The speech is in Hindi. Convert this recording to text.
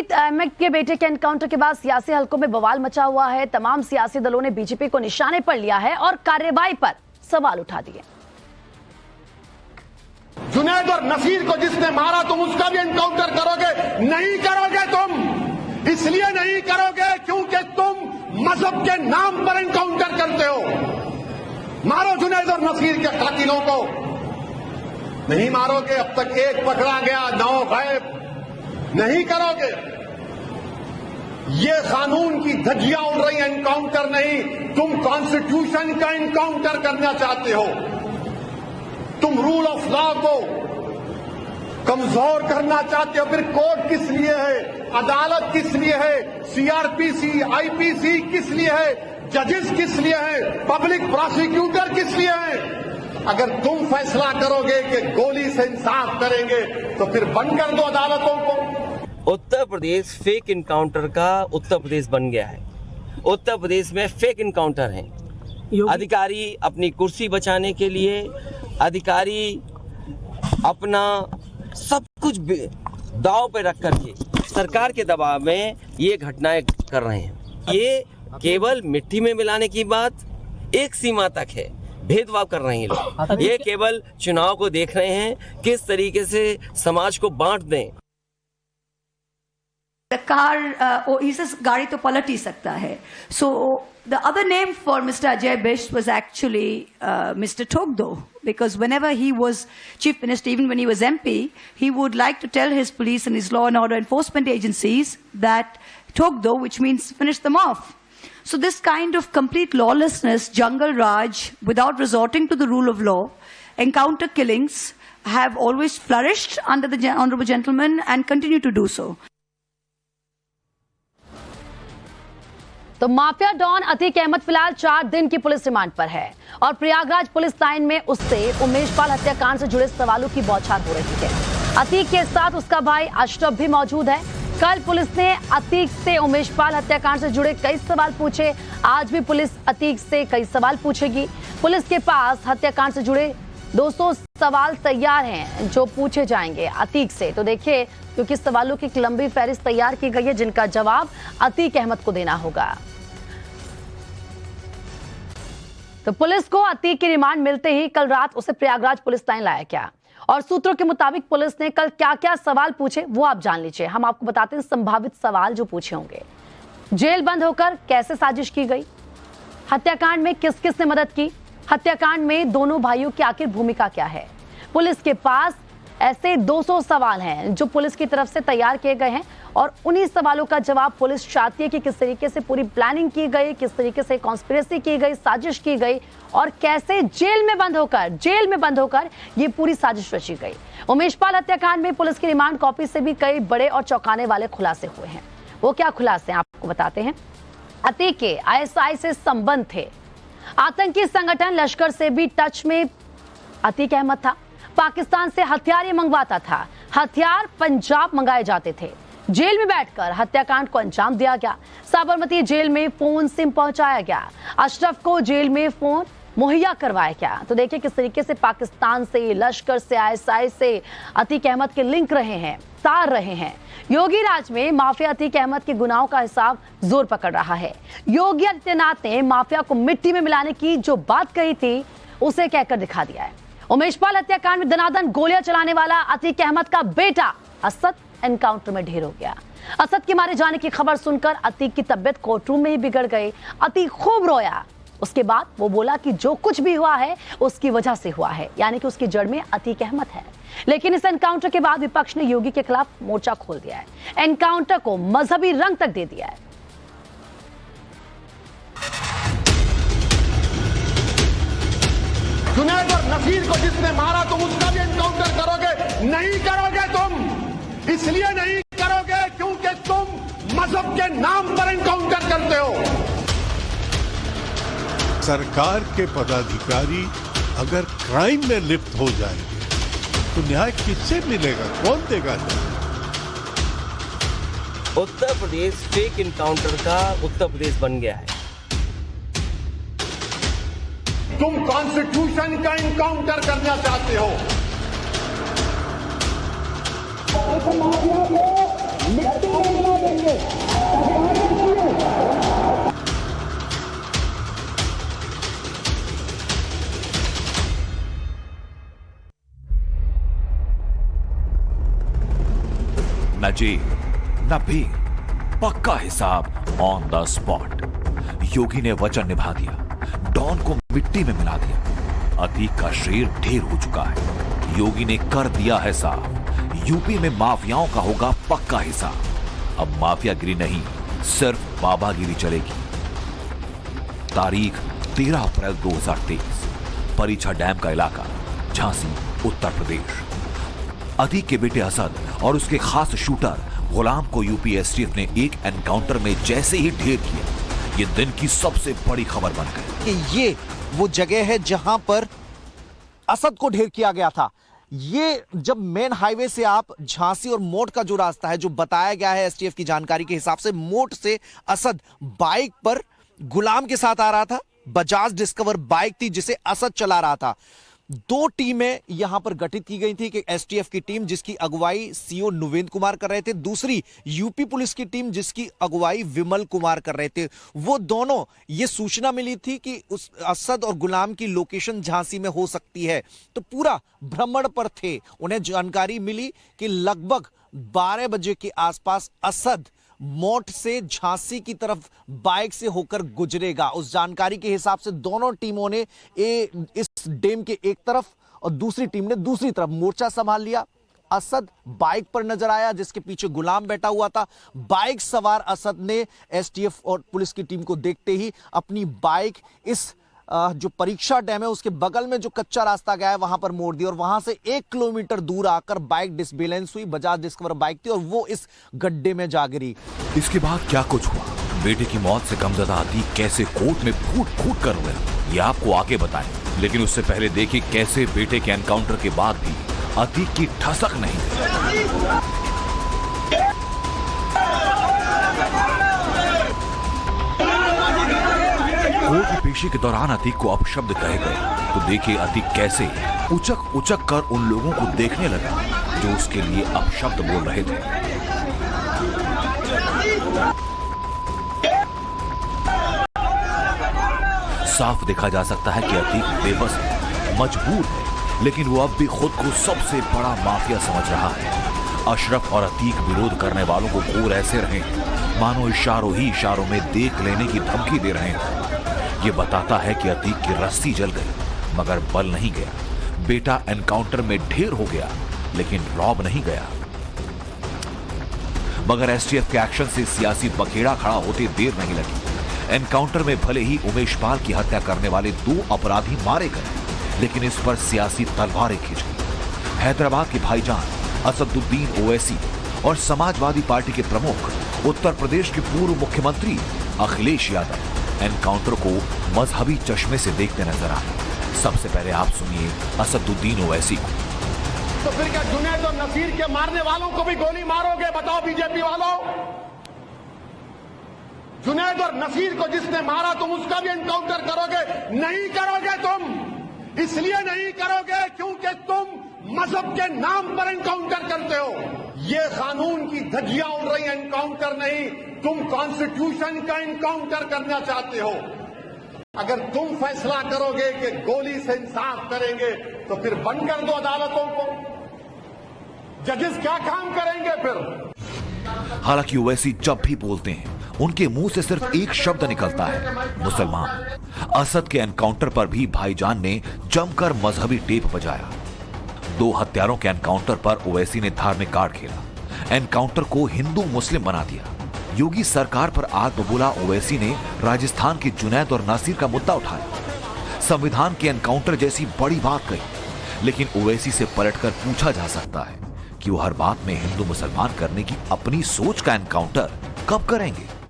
अतीक अहमद के बेटे के एनकाउंटर के बाद सियासी हलकों में बवाल मचा हुआ है। तमाम सियासी दलों ने बीजेपी को निशाने पर लिया है और कार्रवाई पर सवाल उठा दिए। जुनैद और नसीर को जिसने मारा तुम उसका भी एनकाउंटर करोगे? नहीं करोगे तुम। इसलिए नहीं करोगे क्योंकि तुम मजहब के नाम पर एनकाउंटर करते हो। मारो जुनैद और नसीर के कातिलों को। नहीं मारोगे। अब तक एक पकड़ा गया, 9 गायब। नहीं करोगे। ये कानून की धज्जियां उड़ रही, एनकाउंटर नहीं। तुम कॉन्स्टिट्यूशन का एनकाउंटर करना चाहते हो। तुम रूल ऑफ लॉ को कमजोर करना चाहते हो। फिर कोर्ट किस लिए है? अदालत किस लिए है? सीआरपीसी, आईपीसी किस लिए है? जजेस किस लिए है? पब्लिक प्रोसिक्यूटर किस लिए है? अगर तुम फैसला करोगे कि गोली से इंसाफ करेंगे तो फिर बंद कर दो अदालतों को। उत्तर प्रदेश फेक इनकाउंटर का उत्तर प्रदेश बन गया है। उत्तर प्रदेश में फेक इनकाउंटर हैं। अधिकारी अपनी कुर्सी बचाने के लिए, अधिकारी अपना सब कुछ दांव पे रख करके सरकार के दबाव में ये घटनाएं कर रहे हैं। ये केवल मिट्टी में मिलाने की बात एक सीमा तक है। भेदभाव कर रहे हैं लोग। ये केवल चुनाव को देख रहे हैं किस तरीके से समाज को बांट दें। he says गाड़ी तो पलट ही सकता है. So the other name for Mr. Ajay Bisht was actually Mr. Togdo, because whenever he was chief minister, even when he was MP, he would like to tell his police and his law and order enforcement agencies that Togdo, which means finish them off. So this kind of complete lawlessness, jungle raj, without resorting to the rule of law, encounter killings have always flourished under the honorable gentleman and continue to do so. तो माफिया डॉन अतीक अहमद फिलहाल 4 दिन की पुलिस रिमांड पर है और प्रयागराज पुलिस लाइन में उससे उमेश पाल हत्याकांड से जुड़े सवालों की बौछार हो रही है। अतीक के साथ उसका भाई अशरफ भी मौजूद है। कल पुलिस ने अतीक से उमेश पाल हत्याकांड से जुड़े कई सवाल पूछे। आज भी पुलिस अतीक से कई सवाल पूछेगी। पुलिस के पास हत्याकांड से जुड़े 200 सवाल तैयार हैं जो पूछे जाएंगे अतीक से। तो देखिए, क्योंकि सवालों की एक लंबी फहरिस्त तैयार की गई है जिनका जवाब अतीक अहमद को देना होगा। तो पुलिस को अतीक की रिमांड मिलते ही कल रात उसे प्रयागराज पुलिस लाइन लाया गया और सूत्रों के मुताबिक पुलिस ने कल क्या क्या सवाल पूछे वो आप जान लीजिए। हम आपको बताते हैं संभावित सवाल जो पूछे होंगे। जेल बंद होकर कैसे साजिश की गई? हत्याकांड में किस किस ने मदद की? हत्याकांड में दोनों भाइयों की आखिर भूमिका क्या है? पुलिस के पास ऐसे 200 सवाल हैं जो पुलिस की तरफ से तैयार किए गए हैं और उन्हीं सवालों का जवाब पुलिस चाहती है कि किस तरीके से पूरी प्लानिंग की गई, किस तरीके से कॉन्स्पिरेसी की गई, साजिश की गई और कैसे जेल में बंद होकर ये पूरी साजिश रची गई। उमेश पाल हत्याकांड में पुलिस की रिमांड कॉपी से भी कई बड़े और चौंकाने वाले खुलासे हुए हैं। वो क्या खुलासे हैं आपको बताते हैं। अतीक के आईएसआई से संबंध थे। आतंकी संगठन लश्कर से भी टच में अतीक अहमद था। पाकिस्तान से हथियार मंगवाता था। हथियार पंजाब मंगाए जाते थे। जेल में बैठकर हत्याकांड को अंजाम दिया गया। साबरमती जेल में फोन सिम पहुंचाया गया। अशरफ को जेल में फोन मुहैया करवाया गया। तो देखिए किस तरीके से पाकिस्तान से, लश्कर से, आईएसआई से अतीक अहमद के लिंक रहे हैं, तार रहे हैं। योगी राज में माफिया अतीक अहमद के गुनाहों का हिसाब जोर पकड़ रहा है। योगी आदित्यनाथ ने माफिया को मिट्टी में मिलाने की जो बात कही थी उसे कहकर दिखा दिया है। उमेश पाल हत्याकांड में दनादन गोलियां चलाने वाला अतीक अहमद का बेटा असद एनकाउंटर में ढेर हो गया। असद के मारे जाने की खबर सुनकर अतीक की तबियत कोर्टरूम में ही बिगड़ गई। अतीक खूब रोया। उसके बाद वो बोला कि जो कुछ भी हुआ है उसकी वजह से हुआ है, यानी कि उसकी जड़ में अतीक अहमद है। लेकिन इस एनकाउंटर के बाद विपक्ष ने योगी के खिलाफ मोर्चा खोल दिया है। एनकाउंटर को मजहबी रंग तक दे दिया है। जुनैद और नसीर को जिसने मारा तुम उसका भी एनकाउंटर करोगे? नहीं करोगे तुम। इसलिए नहीं करोगे क्योंकि तुम मजहब के नाम पर एनकाउंटर करते हो। सरकार के पदाधिकारी अगर क्राइम में लिप्त हो जाएंगे तो न्याय किससे मिलेगा? कौन देगा न्याय? उत्तर प्रदेश फेक इनकाउंटर का उत्तर प्रदेश बन गया है। तुम कॉन्स्टिट्यूशन का इनकाउंटर करना चाहते हो। मिट्टी में जेल न बेल, पक्का हिसाब ऑन द स्पॉट। योगी ने वचन निभा दिया, डॉन को मिट्टी में मिला दिया। अतीक का शेर ढेर हो चुका है। योगी ने कर दिया है साफ, यूपी में माफियाओं का होगा पक्का हिसाब। अब माफियागिरी नहीं, सिर्फ बाबागिरी चलेगी। तारीख 13 अप्रैल 2023, परीक्षा डैम का इलाका, झांसी, उत्तर प्रदेश। अतीक के बेटे असद और उसके खास शूटर गुलाम को यूपी एसटीएफ ने एक एनकाउंटर में जैसे ही ढेर किया, ये दिन की सबसे बड़ी खबर बन गई कि ये वो जगह है जहां पर असद को ढेर किया गया था। ये जब मेन हाईवे से आप झांसी और मोट का जो रास्ता है, जो बताया गया है एसटीएफ की जानकारी के हिसाब से, मोट से असद बाइक पर गुलाम के साथ आ रहा था। बजाज डिस्कवर बाइक थी जिसे असद चला रहा था। दो टीमें यहां पर गठित की गई थी कि एसटीएफ की टीम जिसकी अगुवाई सीओ नुवेंद्र कुमार कर रहे थे, दूसरी यूपी पुलिस की टीम जिसकी अगुवाई विमल कुमार कर रहे थे। वो दोनों, ये सूचना मिली थी कि उस असद और गुलाम की लोकेशन झांसी में हो सकती है, तो पूरा भ्रमण पर थे। उन्हें जानकारी मिली कि लगभग 12 बजे के आसपास असद मोट से झांसी की तरफ बाइक से होकर गुजरेगा। उस जानकारी के हिसाब से दोनों टीमों ने इस डैम के एक तरफ और दूसरी टीम ने दूसरी तरफ मोर्चा संभाल लिया। असद बाइक पर नजर आया जिसके पीछे गुलाम बैठा हुआ था। बाइक सवार असद ने एसटीएफ और पुलिस की टीम को देखते ही अपनी बाइक इस जो परीक्षा डैम है उसके बगल में जो कच्चा रास्ता गया है वहां पर मोड़ दी और वहां से 1 किलोमीटर दूर आकर बाइक डिसबैलेंस हुई। बजाज डिस्कवर बाइक थी और वो इस गड्ढे में जा गिरी। इसके बाद क्या कुछ हुआ, बेटे की मौत से गमज़दा अतीक कैसे कोर्ट में फूट फूट कर रोया, ये आपको आगे बताएं। लेकिन उससे पहले देखिए कैसे बेटे के एनकाउंटर के बाद भी अतीक की ठसक नहीं। कोर्ट की पेशी के दौरान अतीक को अपशब्द कहे गए, तो देखिए अतीक कैसे उचक उचक कर उन लोगों को देखने लगा जो उसके लिए अपशब्द बोल रहे थे। साफ देखा जा सकता है कि अतीक बेबस है, मजबूर है, लेकिन वो अब भी खुद को सबसे बड़ा माफिया समझ रहा है। अशरफ और अतीक विरोध करने वालों को घूर ऐसे रहे मानो इशारों ही इशारों में देख लेने की धमकी दे रहे हैं। ये बताता है कि अतीक की रस्सी जल गई मगर बल नहीं गया। बेटा एनकाउंटर में ढेर हो गया लेकिन रौब नहीं गया। मगर एसटीएफ के एक्शन से सियासी बखेड़ा खड़ा होते देर नहीं लगी। एनकाउंटर में भले ही उमेश पाल की हत्या करने वाले 2 अपराधी मारे गए, लेकिन इस पर सियासी तलवारें खिंच गई। हैदराबाद के भाईजान असदुद्दीन ओवैसी और समाजवादी पार्टी के प्रमुख उत्तर प्रदेश के पूर्व मुख्यमंत्री अखिलेश यादव एनकाउंटर को मजहबी चश्मे से देखते नजर आए। सबसे पहले आप सुनिए असदुद्दीन ओवैसी को। तो फिर क्या जुनैद और नसीर के मारने वालों को भी गोली मारोगे? बताओ बीजेपी वालों, जुनैद और नसीर को जिसने मारा तुम उसका भी एनकाउंटर करोगे? नहीं करोगे तुम। इसलिए नहीं करोगे क्योंकि तुम मजहब के नाम पर एनकाउंटर करते हो। ये कानून की धज्जियां उड़ रही, एनकाउंटर नहीं, तुम कॉन्स्टिट्यूशन का एनकाउंटर करना चाहते हो। अगर तुम फैसला करोगे कि गोली से इंसाफ करेंगे तो फिर बंद कर दो अदालतों को। जजेस क्या काम करेंगे फिर? हालांकि ओवैसी जब भी बोलते हैं उनके मुंह से सिर्फ एक शब्द निकलता है, मुसलमान। असद के एनकाउंटर पर भी भाईजान ने जमकर मजहबी टेप बजाया। 2 हत्यारों के एनकाउंटर पर ओवैसी ने धार्मिक कार्ड खेला, एनकाउंटर को हिंदू मुस्लिम बना दिया। योगी सरकार पर आग बबूला ओवैसी ने राजस्थान के जुनैद और नासिर का मुद्दा उठाया, संविधान के एनकाउंटर जैसी बड़ी बात कही। लेकिन ओवैसी से पलटकर पूछा जा सकता है कि वो हर बात में हिंदू मुसलमान करने की अपनी सोच का एनकाउंटर कब करेंगे?